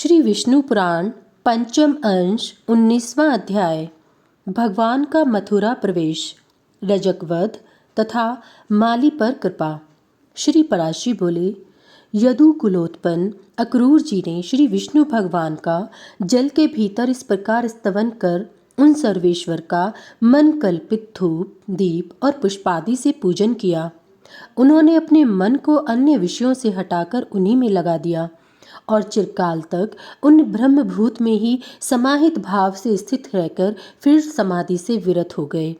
श्री विष्णु पुराण पंचम अंश 19वां अध्याय। भगवान का मथुरा प्रवेश, रजकवध तथा माली पर कृपा। श्री पराशरी बोले, यदु कुलोत्पन्न अक्रूर जी ने श्री विष्णु भगवान का जल के भीतर इस प्रकार स्तवन कर उन सर्वेश्वर का मन कल्पित धूप, दीप और पुष्पादि से पूजन किया। उन्होंने अपने मन को अन्य विषयों से हटाकर उन्हीं में लगा दिया और चिरकाल तक उन ब्रह्मभूत में ही समाहित भाव से स्थित रहकर फिर समाधि से विरत हो गए।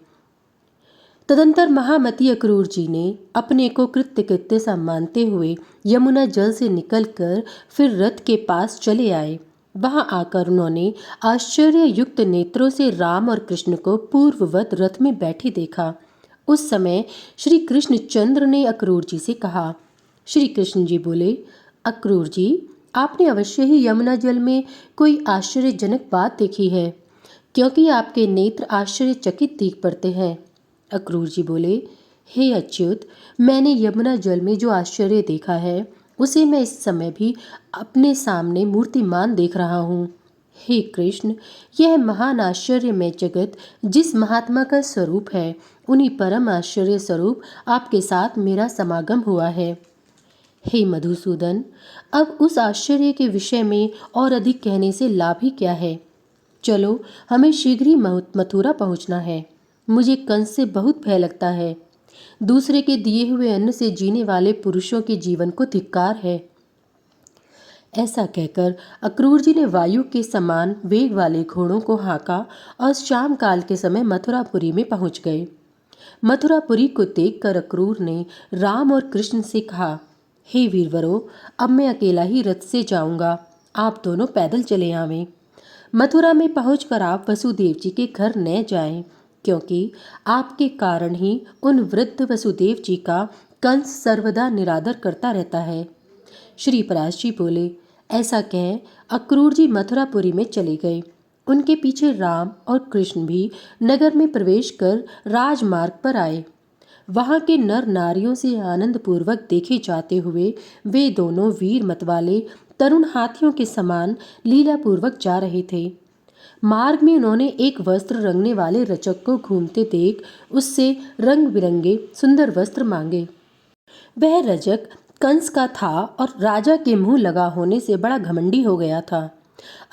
तदंतर महामती अक्रूर जी ने अपने को कृत्य सा मानते हुए यमुना जल से निकलकर फिर रथ के पास चले आए। वहां आकर उन्होंने आश्चर्य युक्त नेत्रों से राम और कृष्ण को पूर्ववत रथ में बैठे देखा। उस समय श्री कृष्ण चंद्र ने अक्रूर जी से कहा। श्री कृष्ण जी बोले, अक्रूर जी, आपने अवश्य ही यमुना जल में कोई आश्चर्यजनक बात देखी है, क्योंकि आपके नेत्र आश्चर्यचकित दिख पड़ते हैं। अक्रूर जी बोले, हे अच्युत, मैंने यमुना जल में जो आश्चर्य देखा है उसे मैं इस समय भी अपने सामने मूर्तिमान देख रहा हूँ। हे कृष्ण, यह महान आश्चर्यमय जगत जिस महात्मा का स्वरूप है, उन्हीं परम आश्चर्य स्वरूप आपके साथ मेरा समागम हुआ है। हे मधुसूदन, अब उस आश्चर्य के विषय में और अधिक कहने से लाभ ही क्या है। चलो, हमें शीघ्र ही मथुरा पहुंचना है। मुझे कंस से बहुत भय लगता है। दूसरे के दिए हुए अन्न से जीने वाले पुरुषों के जीवन को धिक्कार है। ऐसा कहकर अक्रूर जी ने वायु के समान वेग वाले घोड़ों को हाँका और शाम काल के समय मथुरापुरी में पहुंच गए। मथुरापुरी को देखकर अक्रूर ने राम और कृष्ण से कहा, हे वीरवरों, अब मैं अकेला ही रथ से जाऊंगा, आप दोनों पैदल चले आवें। मथुरा में पहुंचकर आप वसुदेव जी के घर न जाएं, क्योंकि आपके कारण ही उन वृद्ध वसुदेव जी का कंस सर्वदा निरादर करता रहता है। श्री पराशरी बोले, ऐसा कह अक्रूर जी मथुरापुरी में चले गए। उनके पीछे राम और कृष्ण भी नगर में प्रवेश कर राजमार्ग पर आए। वहां के नर नारियों से आनंद पूर्वक देखे जाते हुए वे दोनों वीर मत वाले तरुण हाथियों के समान लीला पूर्वक जा रहे थे। मार्ग में उन्होंने एक वस्त्र रंगने वाले रचक को घूमते देख उससे रंग बिरंगे सुंदर वस्त्र मांगे। वह रजक कंस का था और राजा के मुंह लगा होने से बड़ा घमंडी हो गया था।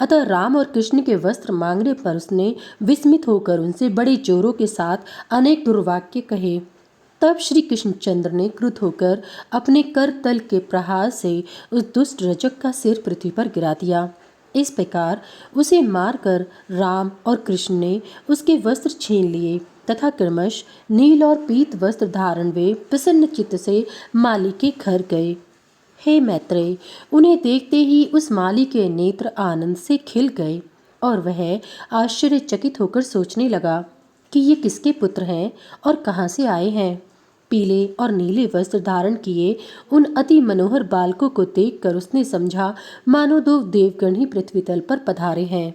अतः राम और कृष्ण के वस्त्र मांगने पर उसने विस्मित होकर उनसे बड़े जोरों के साथ अनेक दुर्वाक्य कहे। तब श्री कृष्णचंद्र ने क्रुद्ध होकर अपने कर तल के प्रहार से उस दुष्ट रजक का सिर पृथ्वी पर गिरा दिया। इस प्रकार उसे मारकर राम और कृष्ण ने उसके वस्त्र छीन लिए तथा क्रमश नील और पीत वस्त्र धारण वे प्रसन्न चित्त से माली के घर गए। हे मैत्रेय, उन्हें देखते ही उस माली के नेत्र आनंद से खिल गए और वह आश्चर्यचकित होकर सोचने लगा कि ये किसके पुत्र हैं और कहाँ से आए हैं। पीले और नीले वस्त्र धारण किए उन अति मनोहर बालकों को देखकर उसने समझा मानो दो देवगण ही पृथ्वी तल पर पधारे हैं।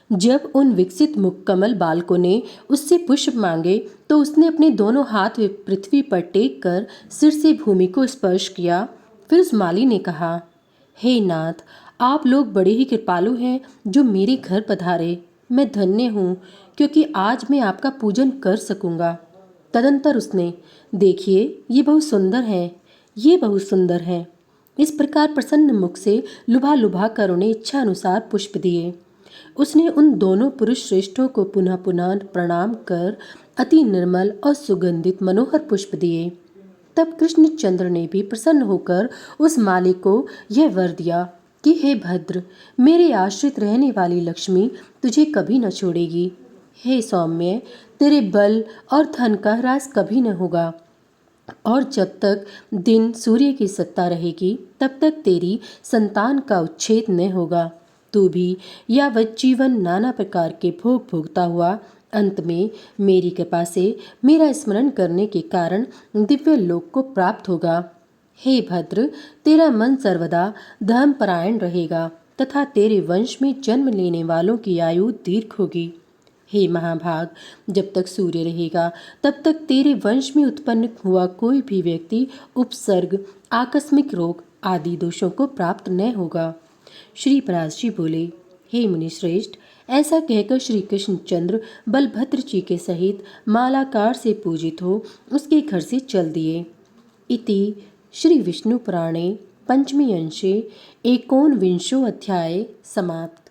जब उन विकसित मुख कमल बालकों ने उससे पुष्प मांगे तो उसने अपने दोनों हाथ पृथ्वी पर टेक कर सिर से भूमि को स्पर्श किया। फिर उस माली ने कहा, हे नाथ, आप लोग बड़े ही कृपालु हैं जो मेरे घर पधारे। मैं धन्य हूँ, क्योंकि आज मैं आपका पूजन कर सकूंगा। तदंतर उसने, देखिए, ये बहुत सुंदर है, ये बहुत सुंदर है, इस प्रकार प्रसन्न मुख से लुभा लुभा कर उन्हें इच्छा अनुसार पुष्प दिए। उसने उन दोनों पुरुष श्रेष्ठों को पुनः पुनः प्रणाम कर अति निर्मल और सुगंधित मनोहर पुष्प दिए। तब कृष्णचंद्र ने भी प्रसन्न होकर उस माली को यह वर दिया कि हे भद्र, मेरे आश्रित रहने वाली लक्ष्मी तुझे कभी न छोड़ेगी। हे सौम्य, तेरे बल और धन का ह्रास कभी न होगा और जब तक दिन सूर्य की सत्ता रहेगी तब तक तेरी संतान का उच्छेद न होगा। तू भी यावत जीवन नाना प्रकार के भोग भोगता हुआ अंत में मेरी कृपा से मेरा स्मरण करने के कारण दिव्य लोक को प्राप्त होगा। हे भद्र, तेरा मन सर्वदा धर्मपरायण रहेगा तथा तेरे वंश में जन्म लेने वालों की आयु दीर्घ होगी। हे महाभाग, जब तक सूर्य रहेगा तब तक तेरे वंश में उत्पन्न हुआ कोई भी व्यक्ति उपसर्ग, आकस्मिक रोग आदि दोषों को प्राप्त न होगा। श्री पराश जी बोले, हे मुनि श्रेष्ठ, ऐसा कहकर श्री कृष्णचंद्र बलभद्र जी के सहित मालाकार से पूजित हो उसके घर से चल दिए। इति श्री विष्णु पुराणे पंचमी अंशे एकोनविंशो अध्याय समाप्त।